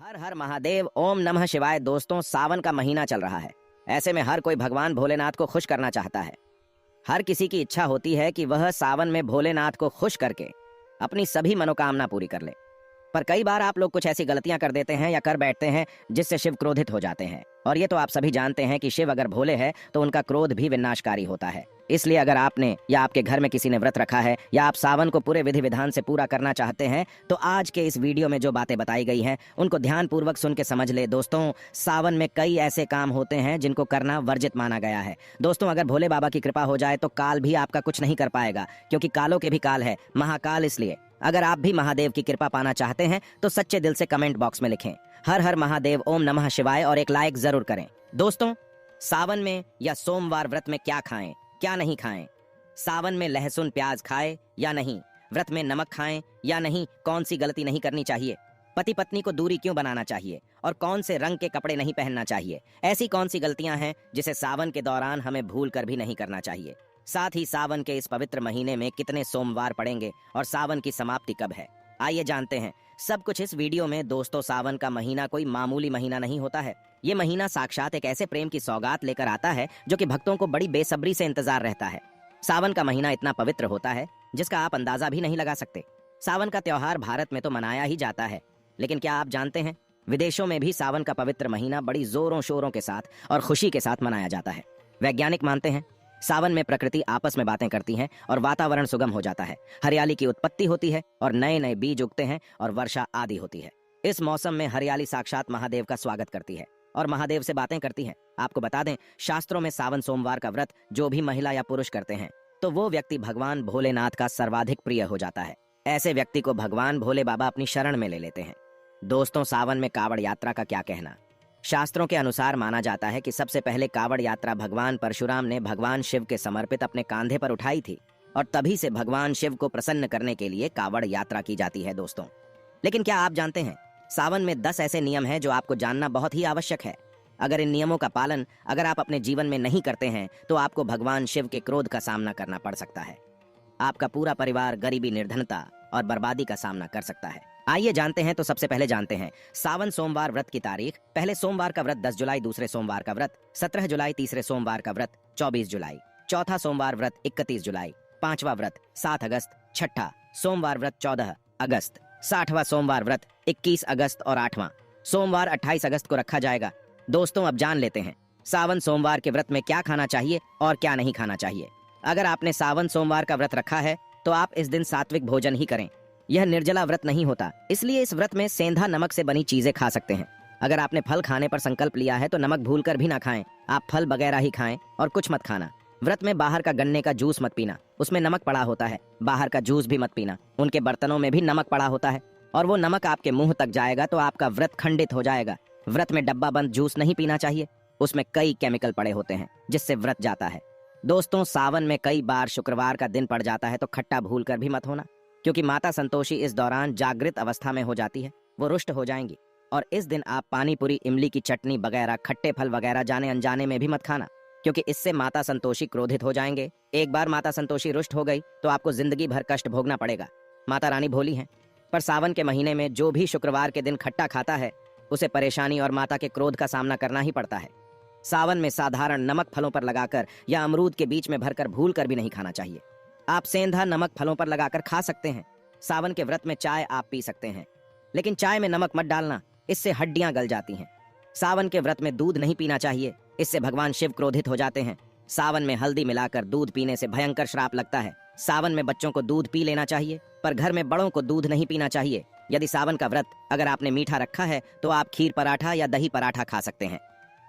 हर हर महादेव, ओम नमः शिवाय। दोस्तों, सावन का महीना चल रहा है। ऐसे में हर कोई भगवान भोलेनाथ को खुश करना चाहता है। हर किसी की इच्छा होती है कि वह सावन में भोलेनाथ को खुश करके अपनी सभी मनोकामना पूरी कर ले। पर कई बार आप लोग कुछ ऐसी गलतियां कर देते हैं या कर बैठते हैं जिससे शिव क्रोधित हो जाते हैं। और ये तो आप सभी जानते हैं कि शिव अगर भोले है तो उनका क्रोध भी विनाशकारी होता है। इसलिए अगर आपने या आपके घर में किसी ने व्रत रखा है या आप सावन को पूरे विधि विधान से पूरा करना चाहते हैं तो आज के इस वीडियो में जो बातें बताई गई हैं उनको ध्यान पूर्वक सुन के समझ ले। दोस्तों, सावन में कई ऐसे काम होते हैं जिनको करना वर्जित माना गया है। दोस्तों, अगर भोले बाबा की कृपा हो जाए तो काल भी आपका कुछ नहीं कर पाएगा, क्योंकि कालों के भी काल है, महाकाल। इसलिए अगर आप भी महादेव की कृपा पाना चाहते हैं तो सच्चे दिल से कमेंट बॉक्स में लिखें हर हर महादेव, ओम नमः शिवाय और एक लाइक जरूर करें। दोस्तों, सावन में या सोमवार व्रत में क्या खाएं, क्या नहीं खाएं, सावन में लहसुन प्याज खाएं या नहीं, व्रत में नमक खाएं या नहीं, कौन सी गलती नहीं करनी चाहिए, पति पत्नी को दूरी क्यों बनाना चाहिए और कौन से रंग के कपड़े नहीं पहनना चाहिए, ऐसी कौन सी गलतियां हैं जिसे सावन के दौरान हमें भूल कर भी नहीं करना चाहिए। साथ ही सावन के इस पवित्र महीने में कितने सोमवार पड़ेंगे और सावन की समाप्ति कब है, आइए जानते हैं सब कुछ इस वीडियो में। दोस्तों, सावन का महीना कोई मामूली महीना नहीं होता है। ये महीना साक्षात एक ऐसे प्रेम की सौगात लेकर आता है जो कि भक्तों को बड़ी बेसब्री से इंतजार रहता है। सावन का महीना इतना पवित्र होता है जिसका आप अंदाजा भी नहीं लगा सकते। सावन का त्योहार भारत में तो मनाया ही जाता है, लेकिन क्या आप जानते हैं विदेशों में भी सावन का पवित्र महीना बड़ी जोरों शोरों के साथ और खुशी के साथ मनाया जाता है। वैज्ञानिक मानते हैं सावन में प्रकृति आपस में बातें करती है और वातावरण सुगम हो जाता है, हरियाली की उत्पत्ति होती है और नए नए बीज उगते हैं और वर्षा आदि होती है। इस मौसम में हरियाली साक्षात महादेव का स्वागत करती है और महादेव से बातें करती है। आपको बता दें, शास्त्रों में सावन सोमवार का व्रत जो भी महिला या पुरुष करते हैं तो वो व्यक्ति भगवान भोलेनाथ का सर्वाधिक प्रिय हो जाता है। ऐसे व्यक्ति को भगवान भोले बाबा अपनी शरण में ले लेते हैं। दोस्तों, सावन में कावड़ यात्रा का क्या कहना। शास्त्रों के अनुसार माना जाता है कि सबसे पहले कावड़ यात्रा भगवान परशुराम ने भगवान शिव के समर्पित अपने कांधे पर उठाई थी और तभी से भगवान शिव को प्रसन्न करने के लिए कावड़ यात्रा की जाती है। दोस्तों, लेकिन क्या आप जानते हैं सावन में 10 ऐसे नियम हैं जो आपको जानना बहुत ही आवश्यक है। अगर इन नियमों का पालन अगर आप अपने जीवन में नहीं करते हैं तो आपको भगवान शिव के क्रोध का सामना करना पड़ सकता है। आपका पूरा परिवार गरीबी, निर्धनता और बर्बादी का सामना कर सकता है। आइए जानते हैं। तो सबसे पहले जानते हैं सावन सोमवार व्रत की तारीख। पहले सोमवार का व्रत 10 जुलाई, दूसरे सोमवार का व्रत 17 जुलाई, तीसरे सोमवार का व्रत 24 जुलाई, चौथा सोमवार व्रत 31 जुलाई, पांचवा व्रत 7 अगस्त, छठा सोमवार व्रत 14 अगस्त, 60वां सोमवार व्रत 21 अगस्त और 8वां सोमवार 28 अगस्त को रखा जाएगा। दोस्तों, अब जान लेते हैं सावन सोमवार के व्रत में क्या खाना चाहिए और क्या नहीं खाना चाहिए। अगर आपने सावन सोमवार का व्रत रखा है तो आप इस दिन सात्विक भोजन ही करें। यह निर्जला व्रत नहीं होता, इसलिए इस व्रत में सेंधा नमक से बनी चीजें खा सकते हैं। अगर आपने फल खाने पर संकल्प लिया है तो नमक भूलकर भी ना खाएं। आप फल वगैरह ही खाएं और कुछ मत खाना। व्रत में बाहर का गन्ने का जूस मत पीना, उसमें नमक पड़ा होता है। बाहर का जूस भी मत पीना, उनके बर्तनों में भी नमक पड़ा होता है और वो नमक आपके मुंह तक जाएगा तो आपका व्रत खंडित हो जाएगा। व्रत में डब्बा बंद जूस नहीं पीना चाहिए, उसमें कई केमिकल पड़े होते हैं जिससे व्रत जाता है। दोस्तों, सावन में कई बार शुक्रवार का दिन पड़ जाता है तो खट्टा भूल कर भी मत होना, क्योंकि माता संतोषी इस दौरान जागृत अवस्था में हो जाती है, वो रुष्ट हो जाएंगी। और इस दिन आप पानी पूरी, इमली की चटनी वगैरह, खट्टे फल वगैरह जाने अनजाने में भी मत खाना, क्योंकि इससे माता संतोषी क्रोधित हो जाएंगे। एक बार माता संतोषी रुष्ट हो गई तो आपको जिंदगी भर कष्ट भोगना पड़ेगा। माता रानी भोली हैं, पर सावन के महीने में जो भी शुक्रवार के दिन खट्टा खाता है उसे परेशानी और माता के क्रोध का सामना करना ही पड़ता है। सावन में साधारण नमक फलों पर लगाकर या अमरूद के बीच में भरकर भूल कर भी नहीं खाना चाहिए। आप सेंधा नमक फलों पर लगाकर खा सकते हैं। सावन के व्रत में चाय आप पी सकते हैं, लेकिन चाय में नमक मत डालना, इससे हड्डियां गल जाती हैं। सावन के व्रत में दूध नहीं पीना चाहिए, इससे भगवान शिव क्रोधित हो जाते हैं। सावन में हल्दी मिलाकर दूध पीने से भयंकर श्राप लगता है। सावन में बच्चों को दूध पी लेना चाहिए, पर घर में बड़ों को दूध नहीं पीना चाहिए। यदि सावन का व्रत अगर आपने मीठा रखा है तो आप खीर पराठा या दही पराठा खा सकते हैं।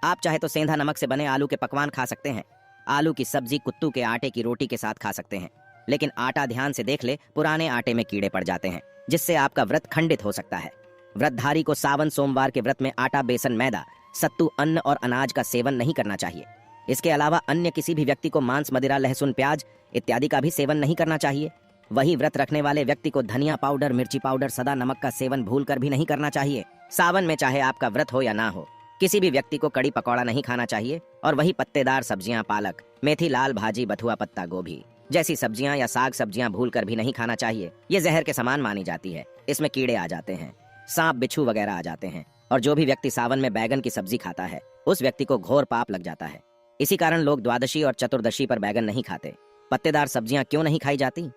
आप चाहे तो सेंधा नमक से बने आलू के पकवान खा सकते हैं। आलू की सब्जी कुत्तू के आटे की रोटी के साथ खा सकते हैं, लेकिन आटा ध्यान से देख ले, पुराने आटे में कीड़े पड़ जाते हैं जिससे आपका व्रत खंडित हो सकता है। व्रतधारी को सावन सोमवार के व्रत में आटा, बेसन, मैदा, सत्तू, अन्न और अनाज का सेवन नहीं करना चाहिए। इसके अलावा अन्य किसी भी व्यक्ति को मांस, मदिरा, लहसुन, प्याज इत्यादि का भी सेवन नहीं करना चाहिए। वही व्रत रखने वाले व्यक्ति को धनिया पाउडर, मिर्ची पाउडर, सदा नमक का सेवन भूलकर भी नहीं करना चाहिए। सावन में चाहे आपका व्रत हो या ना हो, किसी भी व्यक्ति को कड़ी पकौड़ा नहीं खाना चाहिए और वही पत्तेदार सब्जियां, पालक, मेथी, लाल भाजी, बथुआ, पत्ता गोभी जैसी सब्जियां या साग सब्जियां भूलकर भी नहीं खाना चाहिए। ये जहर के समान मानी जाती है, इसमें कीड़े आ जाते हैं, सांप, बिच्छू वगैरह आ जाते हैं। और जो भी व्यक्ति सावन में बैगन की सब्जी खाता है उस व्यक्ति को घोर पाप लग जाता है। इसी कारण लोग द्वादशी और चतुर्दशी पर बैगन नहीं खाते। पत्तेदार सब्जियां क्यों नहीं खाई जाती?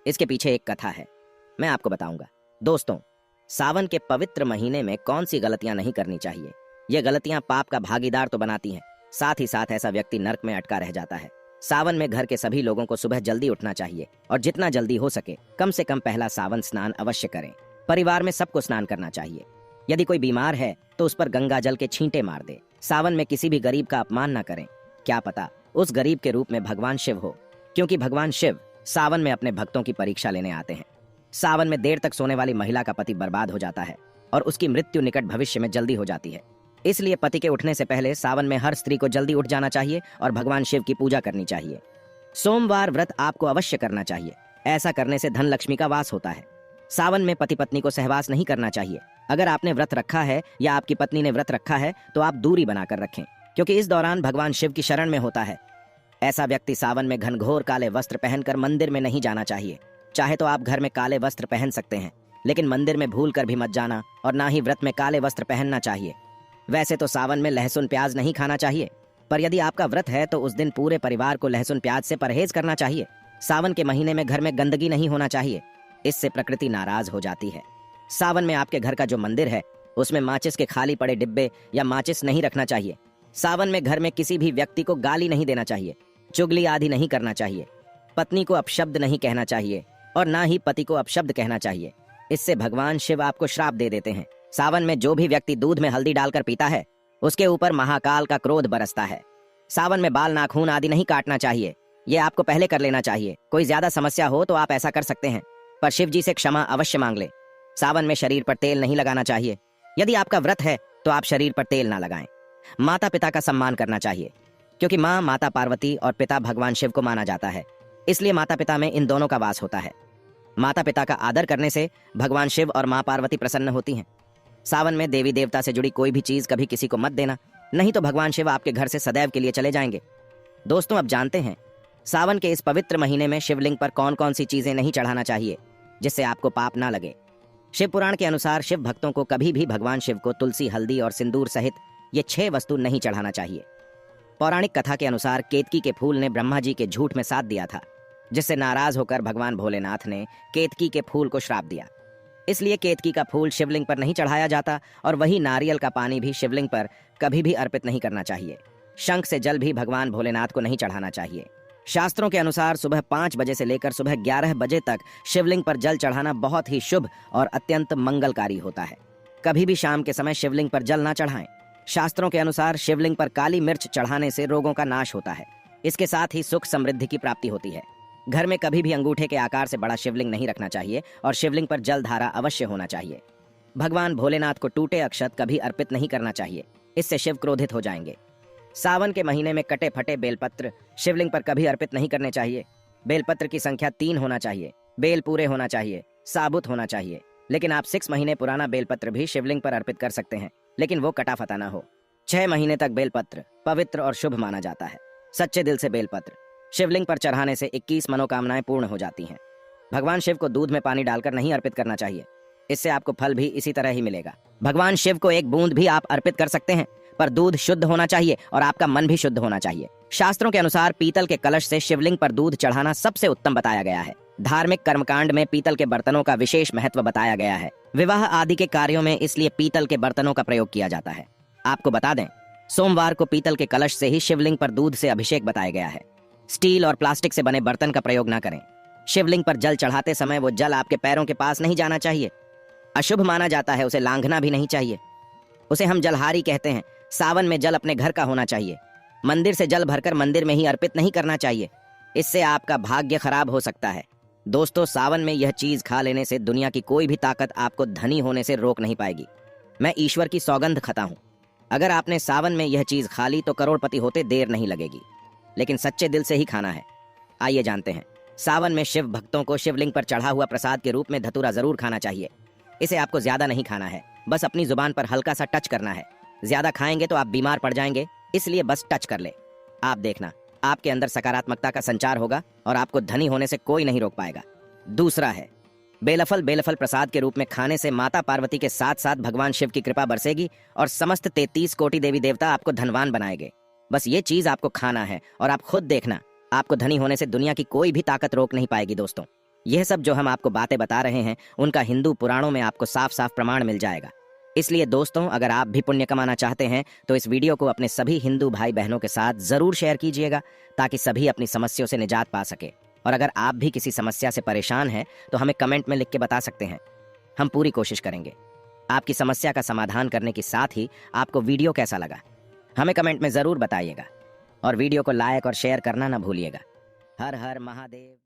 इसके पीछे एक कथा है, मैं आपको बताऊंगा। दोस्तों, सावन के पवित्र महीने में कौन सी गलतियां नहीं करनी चाहिए? ये गलतियां पाप का भागीदार तो बनाती हैं, साथ ही साथ ऐसा व्यक्ति नर्क में अटका रह जाता है। सावन में घर के सभी लोगों को सुबह जल्दी उठना चाहिए और जितना जल्दी हो सके कम से कम पहला सावन स्नान अवश्य करें। परिवार में सबको स्नान करना चाहिए। यदि कोई बीमार है तो उस पर गंगा जल के छींटे मार दे। सावन में किसी भी गरीब का अपमान न करें। क्या पता उस गरीब के रूप में भगवान शिव हो, क्योंकि भगवान शिव सावन में अपने भक्तों की परीक्षा लेने आते हैं। सावन में देर तक सोने वाली महिला का पति बर्बाद हो जाता है और उसकी मृत्यु निकट भविष्य में जल्दी हो जाती है। इसलिए पति के उठने से पहले सावन में हर स्त्री को जल्दी उठ जाना चाहिए और भगवान शिव की पूजा करनी चाहिए। सोमवार व्रत आपको अवश्य करना चाहिए। ऐसा करने से धन लक्ष्मी का वास होता है। सावन में पति पत्नी को सहवास नहीं करना चाहिए। अगर आपने व्रत रखा है या आपकी पत्नी ने व्रत रखा है तो आप दूरी बनाकर रखें, क्योंकि इस दौरान भगवान शिव की शरण में होता है। ऐसा व्यक्ति सावन में घनघोर काले वस्त्र पहनकर मंदिर में नहीं जाना चाहिए। चाहे तो आप घर में काले वस्त्र पहन सकते हैं, लेकिन मंदिर में भूल कर भी मत जाना और ना ही व्रत में काले वस्त्र पहनना चाहिए। वैसे तो सावन में लहसुन प्याज नहीं खाना चाहिए, पर यदि आपका व्रत है तो उस दिन पूरे परिवार को लहसुन प्याज से परहेज करना चाहिए। सावन के महीने में घर में गंदगी नहीं होना चाहिए, इससे प्रकृति नाराज हो जाती है। सावन में आपके घर का जो मंदिर है उसमें माचिस के खाली पड़े डिब्बे या माचिस नहीं रखना चाहिए। सावन में घर में किसी भी व्यक्ति को गाली नहीं देना चाहिए, चुगली आदि नहीं करना चाहिए। पत्नी को अपशब्द नहीं कहना चाहिए और ना ही पति को अपशब्द कहना चाहिए, इससे भगवान शिव आपको श्राप दे देते हैं। सावन में जो भी व्यक्ति दूध में हल्दी डालकर पीता है उसके ऊपर महाकाल का क्रोध बरसता है। सावन में बाल नाखून आदि नहीं काटना चाहिए, ये आपको पहले कर लेना चाहिए। कोई ज्यादा समस्या हो तो आप ऐसा कर सकते हैं, पर शिव जी से क्षमा अवश्य मांग ले। सावन में शरीर पर तेल नहीं लगाना चाहिए। यदि आपका व्रत है तो आप शरीर पर तेल ना लगाएं। माता पिता का सम्मान करना चाहिए, क्योंकि माँ माता पार्वती और पिता भगवान शिव को माना जाता है, इसलिए माता पिता में इन दोनों का वास होता है। माता पिता का आदर करने से भगवान शिव और माँ पार्वती प्रसन्न होती हैं। सावन में देवी देवता से जुड़ी कोई भी चीज कभी किसी को मत देना, नहीं तो भगवान शिव आपके घर से सदैव के लिए चले जाएंगे। दोस्तों, अब जानते हैं सावन के इस पवित्र महीने में शिवलिंग पर कौन कौन सी चीजें नहीं चढ़ाना चाहिए जिससे आपको पाप ना लगे। शिव पुराण के अनुसार शिव भक्तों को कभी भी भगवान शिव को तुलसी, हल्दी और सिंदूर सहित ये 6 वस्तु नहीं चढ़ाना चाहिए। पौराणिक कथा के अनुसार केतकी के फूल ने ब्रह्मा जी के झूठ में साथ दिया था, जिससे नाराज होकर भगवान भोलेनाथ ने केतकी के फूल को श्राप दिया। इसलिए केतकी का फूल शिवलिंग पर नहीं चढ़ाया जाता और वही नारियल का पानी भी शिवलिंग पर कभी भी अर्पित नहीं करना चाहिए। शंख से जल भी भगवान भोलेनाथ को नहीं चढ़ाना चाहिए। शास्त्रों के अनुसार सुबह 5 बजे से लेकर सुबह 11 बजे तक शिवलिंग पर जल चढ़ाना बहुत ही शुभ और अत्यंत मंगलकारी होता है। कभी भी शाम के समय शिवलिंग पर जल ना चढ़ाएं। शास्त्रों के अनुसार शिवलिंग पर काली मिर्च चढ़ाने से रोगों का नाश होता है। इसके साथ ही सुख समृद्धि की प्राप्ति होती है। घर में कभी भी अंगूठे के आकार से बड़ा शिवलिंग नहीं रखना चाहिए और शिवलिंग पर जल धारा अवश्य होना चाहिए। भगवान भोलेनाथ को टूटे अक्षत कभी अर्पित नहीं करना चाहिए, इससे शिव क्रोधित हो जाएंगे। सावन के महीने में कटे फटे बेलपत्र शिवलिंग पर कभी अर्पित नहीं करने चाहिए। बेलपत्र की संख्या 3 होना चाहिए, बेल पूरे होना चाहिए, साबुत होना चाहिए। लेकिन आप 6 महीने पुराना बेलपत्र भी शिवलिंग पर अर्पित कर सकते हैं, लेकिन वो कटा फटा ना हो। 6 महीने तक बेलपत्र पवित्र और शुभ माना जाता है। सच्चे दिल से बेलपत्र शिवलिंग पर चढ़ाने से 21 मनोकामनाएं पूर्ण हो जाती हैं। भगवान शिव को दूध में पानी डालकर नहीं अर्पित करना चाहिए, इससे आपको फल भी इसी तरह ही मिलेगा। भगवान शिव को एक बूंद भी आप अर्पित कर सकते हैं, पर दूध शुद्ध होना चाहिए और आपका मन भी शुद्ध होना चाहिए। शास्त्रों के अनुसार पीतल के कलश से शिवलिंग पर दूध चढ़ाना सबसे उत्तम बताया गया है। धार्मिक कर्मकांड में पीतल के बर्तनों का विशेष महत्व बताया गया है। विवाह आदि के कार्यों में इसलिए पीतल के बर्तनों का प्रयोग किया जाता है। आपको बता दें, सोमवार को पीतल के कलश से ही शिवलिंग पर दूध से अभिषेक बताया गया है। स्टील और प्लास्टिक से बने बर्तन का प्रयोग ना करें। शिवलिंग पर जल चढ़ाते समय वो जल आपके पैरों के पास नहीं जाना चाहिए, अशुभ माना जाता है। उसे लांघना भी नहीं चाहिए, उसे हम जलहारी कहते हैं। सावन में जल अपने घर का होना चाहिए। मंदिर से जल भरकर मंदिर में ही अर्पित नहीं करना चाहिए, इससे आपका भाग्य खराब हो सकता है। दोस्तों, सावन में यह चीज खा लेने से दुनिया की कोई भी ताकत आपको धनी होने से रोक नहीं पाएगी। मैं ईश्वर की सौगंध खाता हूँ, अगर आपने सावन में यह चीज खा ली तो करोड़पति होते देर नहीं लगेगी, लेकिन सच्चे दिल से ही खाना है। आइए जानते हैं, सावन में शिव भक्तों को शिवलिंग पर चढ़ा हुआ प्रसाद के रूप में धतूरा जरूर खाना चाहिए। इसे आपको ज्यादा नहीं खाना है, बस अपनी जुबान पर हल्का सा टच करना है। ज्यादा खाएंगे तो आप बीमार पड़ जाएंगे, इसलिए बस टच कर ले। आप देखना, आपके अंदर सकारात्मकता का संचार होगा और आपको धनी होने से कोई नहीं रोक पाएगा। दूसरा है, बेलफल बेलफल प्रसाद के रूप में खाने से माता पार्वती के साथ साथ भगवान शिव की कृपा बरसेगी और समस्त 33 कोटि देवी देवता आपको धनवान बनाएंगे। बस ये चीज आपको खाना है और आप खुद देखना, आपको धनी होने से दुनिया की कोई भी ताकत रोक नहीं पाएगी। दोस्तों, यह सब जो हम आपको बातें बता रहे हैं उनका हिंदू पुराणों में आपको साफ साफ प्रमाण मिल जाएगा। इसलिए दोस्तों, अगर आप भी पुण्य कमाना चाहते हैं तो इस वीडियो को अपने सभी हिंदू भाई बहनों के साथ जरूर शेयर कीजिएगा, ताकि सभी अपनी समस्याओं से निजात पा सके। और अगर आप भी किसी समस्या से परेशान हैं तो हमें कमेंट में लिख के बता सकते हैं। हम पूरी कोशिश करेंगे आपकी समस्या का समाधान करने के साथ ही आपको वीडियो कैसा लगा हमें कमेंट में जरूर बताइएगा। और वीडियो को लाइक और शेयर करना ना भूलिएगा। हर हर महादेव।